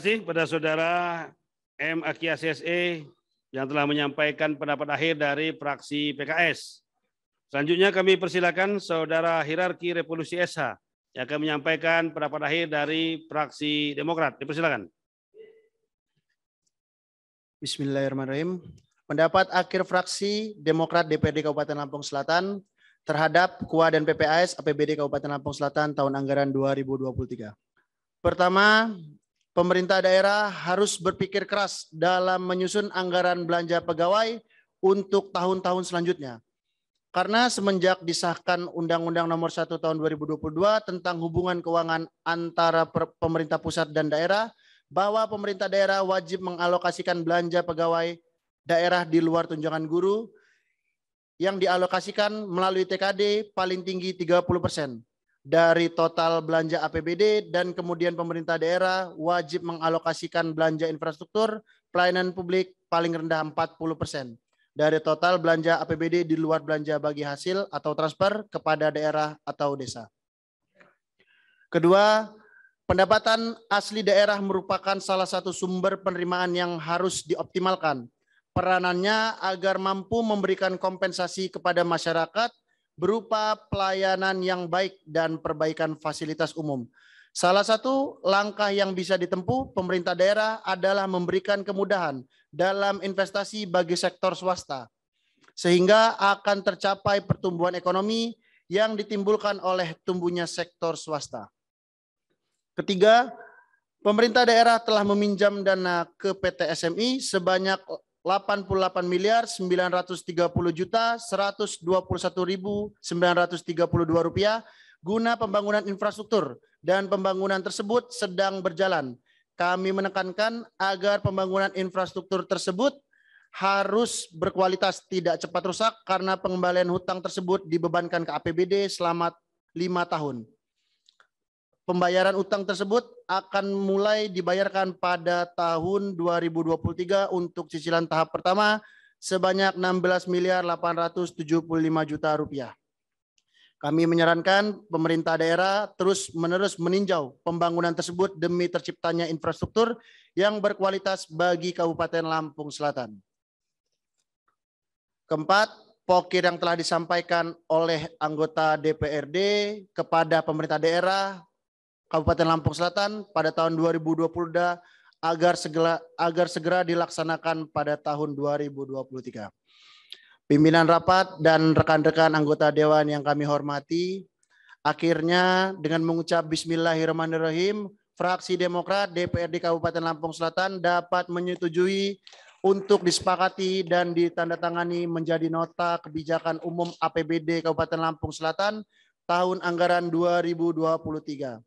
kasih pada Saudara M. Akia SSE yang telah menyampaikan pendapat akhir dari fraksi PKS. Selanjutnya kami persilakan Saudara Hirarki Revolusi SH yang akan menyampaikan pendapat akhir dari fraksi Demokrat. Dipersilakan. Bismillahirrahmanirrahim. Pendapat akhir fraksi Demokrat DPRD Kabupaten Lampung Selatan terhadap KUA dan PPAS APBD Kabupaten Lampung Selatan tahun anggaran 2023. Pertama, pemerintah daerah harus berpikir keras dalam menyusun anggaran belanja pegawai untuk tahun-tahun selanjutnya. Karena semenjak disahkan Undang-Undang Nomor 1 Tahun 2022 tentang hubungan keuangan antara pemerintah pusat dan daerah, bahwa pemerintah daerah wajib mengalokasikan belanja pegawai daerah di luar tunjangan guru yang dialokasikan melalui TKD paling tinggi 30% dari total belanja APBD, dan kemudian pemerintah daerah wajib mengalokasikan belanja infrastruktur pelayanan publik paling rendah 40% dari total belanja APBD di luar belanja bagi hasil atau transfer kepada daerah atau desa. Kedua, pendapatan asli daerah merupakan salah satu sumber penerimaan yang harus dioptimalkan peranannya agar mampu memberikan kompensasi kepada masyarakat berupa pelayanan yang baik dan perbaikan fasilitas umum. Salah satu langkah yang bisa ditempuh pemerintah daerah adalah memberikan kemudahan dalam investasi bagi sektor swasta, sehingga akan tercapai pertumbuhan ekonomi yang ditimbulkan oleh tumbuhnya sektor swasta. Ketiga, pemerintah daerah telah meminjam dana ke PT SMI sebanyak 88.930.121.932 rupiah guna pembangunan infrastruktur, dan pembangunan tersebut sedang berjalan. Kami menekankan agar pembangunan infrastruktur tersebut harus berkualitas, tidak cepat rusak karena pengembalian hutang tersebut dibebankan ke APBD selama 5 tahun. Pembayaran utang tersebut akan mulai dibayarkan pada tahun 2023 untuk cicilan tahap pertama sebanyak 16.875 juta rupiah. Kami menyarankan pemerintah daerah terus-menerus meninjau pembangunan tersebut demi terciptanya infrastruktur yang berkualitas bagi Kabupaten Lampung Selatan. Keempat, pokir yang telah disampaikan oleh anggota DPRD kepada pemerintah daerah Kabupaten Lampung Selatan pada tahun 2020 agar segera dilaksanakan pada tahun 2023. Pimpinan rapat dan rekan-rekan anggota dewan yang kami hormati, akhirnya dengan mengucap Bismillahirrahmanirrahim, fraksi Demokrat DPRD Kabupaten Lampung Selatan dapat menyetujui untuk disepakati dan ditandatangani menjadi nota kebijakan umum APBD Kabupaten Lampung Selatan tahun anggaran 2023.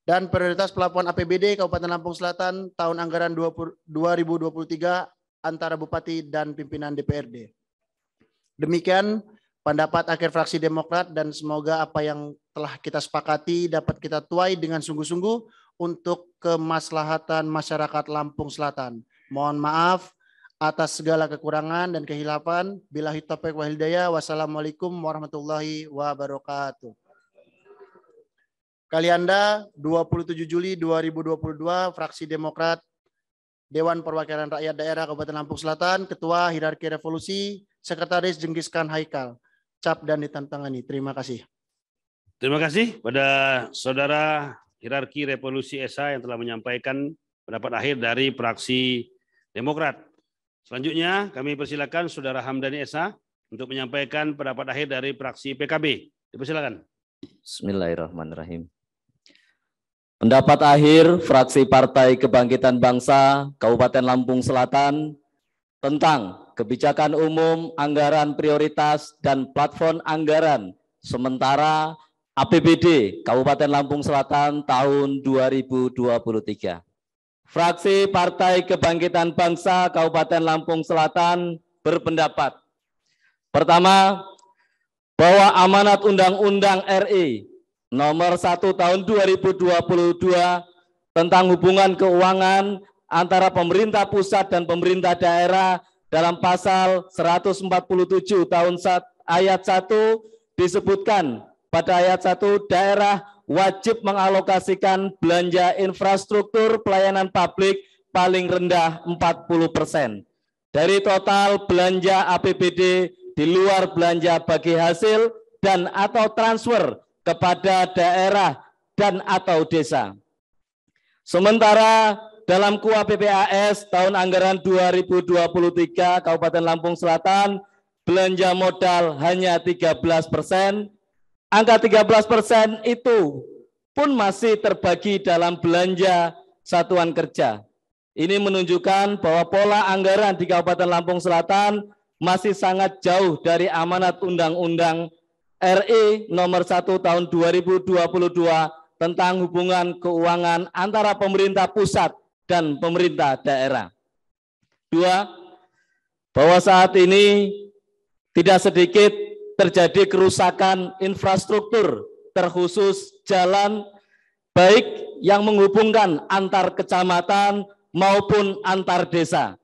Dan prioritas pelaporan APBD Kabupaten Lampung Selatan tahun anggaran 2023 antara Bupati dan pimpinan DPRD. Demikian pendapat akhir fraksi Demokrat, dan semoga apa yang telah kita sepakati dapat kita tuai dengan sungguh-sungguh untuk kemaslahatan masyarakat Lampung Selatan. Mohon maaf atas segala kekurangan dan kehilafan. Billahi taufiq wal hidayah. Wassalamualaikum warahmatullahi wabarakatuh. Kalianda, 27 Juli 2022, fraksi Demokrat, Dewan Perwakilan Rakyat Daerah Kabupaten Lampung Selatan, Ketua Hirarki Revolusi, Sekretaris Jengkiskan Haikal. Cap dan ditandatangani. Terima kasih. Terima kasih pada Saudara Hirarki Revolusi SH yang telah menyampaikan pendapat akhir dari fraksi Demokrat. Selanjutnya kami persilakan Saudara Hamdani SH untuk menyampaikan pendapat akhir dari fraksi PKB. Dipersilakan. Bismillahirrahmanirrahim. Pendapat akhir fraksi Partai Kebangkitan Bangsa Kabupaten Lampung Selatan tentang kebijakan umum, anggaran prioritas, dan platform anggaran sementara APBD Kabupaten Lampung Selatan tahun 2023. Fraksi Partai Kebangkitan Bangsa Kabupaten Lampung Selatan berpendapat. Pertama, bahwa amanat Undang-Undang RI Nomor 1 Tahun 2022 tentang hubungan keuangan antara pemerintah pusat dan pemerintah daerah dalam pasal 147 tahun ayat 1 disebutkan pada ayat 1 daerah wajib mengalokasikan belanja infrastruktur pelayanan publik paling rendah 40%. Dari total belanja APBD di luar belanja bagi hasil dan atau transfer kepada daerah dan atau desa. Sementara dalam KUA PPAS tahun anggaran 2023 Kabupaten Lampung Selatan belanja modal hanya 13%. Angka 13% itu pun masih terbagi dalam belanja satuan kerja. Ini menunjukkan bahwa pola anggaran di Kabupaten Lampung Selatan masih sangat jauh dari amanat Undang-Undang RI nomor 1 tahun 2022 tentang hubungan keuangan antara pemerintah pusat dan pemerintah daerah. 2, bahwa saat ini tidak sedikit terjadi kerusakan infrastruktur, terkhusus jalan, baik yang menghubungkan antar kecamatan maupun antar desa.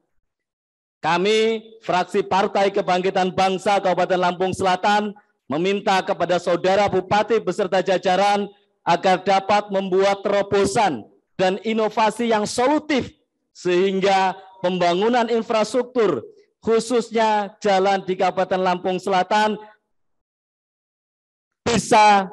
Kami, fraksi Partai Kebangkitan Bangsa Kabupaten Lampung Selatan, meminta kepada Saudara Bupati beserta jajaran agar dapat membuat terobosan dan inovasi yang solutif, sehingga pembangunan infrastruktur, khususnya jalan di Kabupaten Lampung Selatan, bisa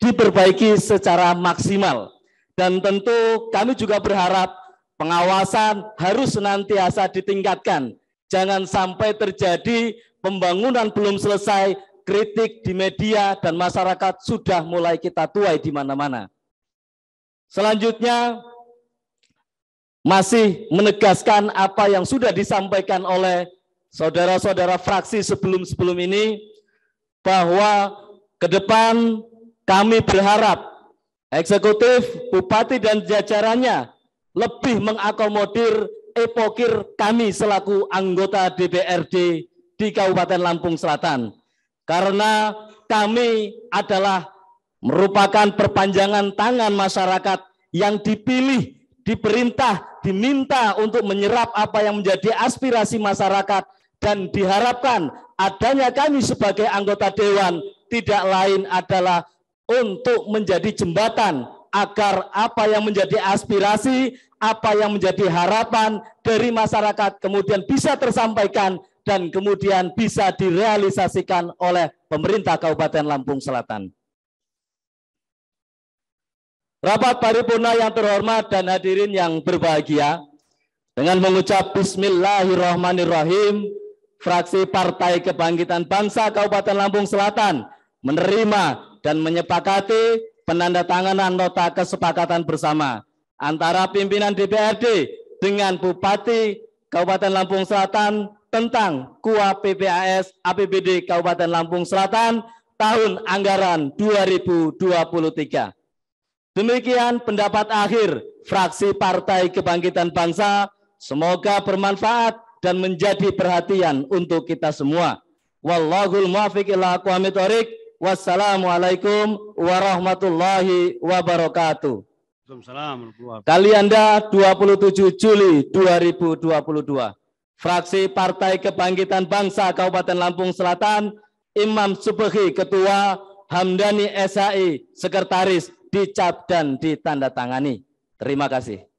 diperbaiki secara maksimal. Dan tentu kami juga berharap pengawasan harus senantiasa ditingkatkan. Jangan sampai terjadi pembangunan belum selesai, kritik di media dan masyarakat sudah mulai kita tuai di mana-mana. Selanjutnya, masih menegaskan apa yang sudah disampaikan oleh saudara-saudara fraksi sebelum-sebelum ini, bahwa ke depan kami berharap eksekutif, bupati dan jajarannya lebih mengakomodir epokir kami selaku anggota DPRD di Kabupaten Lampung Selatan. Karena kami adalah merupakan perpanjangan tangan masyarakat yang dipilih, diperintah, diminta untuk menyerap apa yang menjadi aspirasi masyarakat, dan diharapkan adanya kami sebagai anggota dewan tidak lain adalah untuk menjadi jembatan agar apa yang menjadi aspirasi, apa yang menjadi harapan dari masyarakat kemudian bisa tersampaikan dan kemudian bisa direalisasikan oleh pemerintah Kabupaten Lampung Selatan. Rapat paripurna yang terhormat dan hadirin yang berbahagia, dengan mengucap Bismillahirrahmanirrahim, fraksi Partai Kebangkitan Bangsa Kabupaten Lampung Selatan menerima dan menyepakati penandatanganan nota kesepakatan bersama antara pimpinan DPRD dengan Bupati Kabupaten Lampung Selatan tentang KUA PPAS APBD Kabupaten Lampung Selatan tahun anggaran 2023. Demikian pendapat akhir fraksi Partai Kebangkitan Bangsa. Semoga bermanfaat dan menjadi perhatian untuk kita semua. Wallahul muwaffiq ila aqwamit thoriq. Wassalamualaikum warahmatullahi wabarakatuh. Kalianda 27 Juli 2022. Fraksi Partai Kebangkitan Bangsa Kabupaten Lampung Selatan, Imam Subhi Ketua, Hamdani SHI Sekretaris, dicap dan ditandatangani. Terima kasih.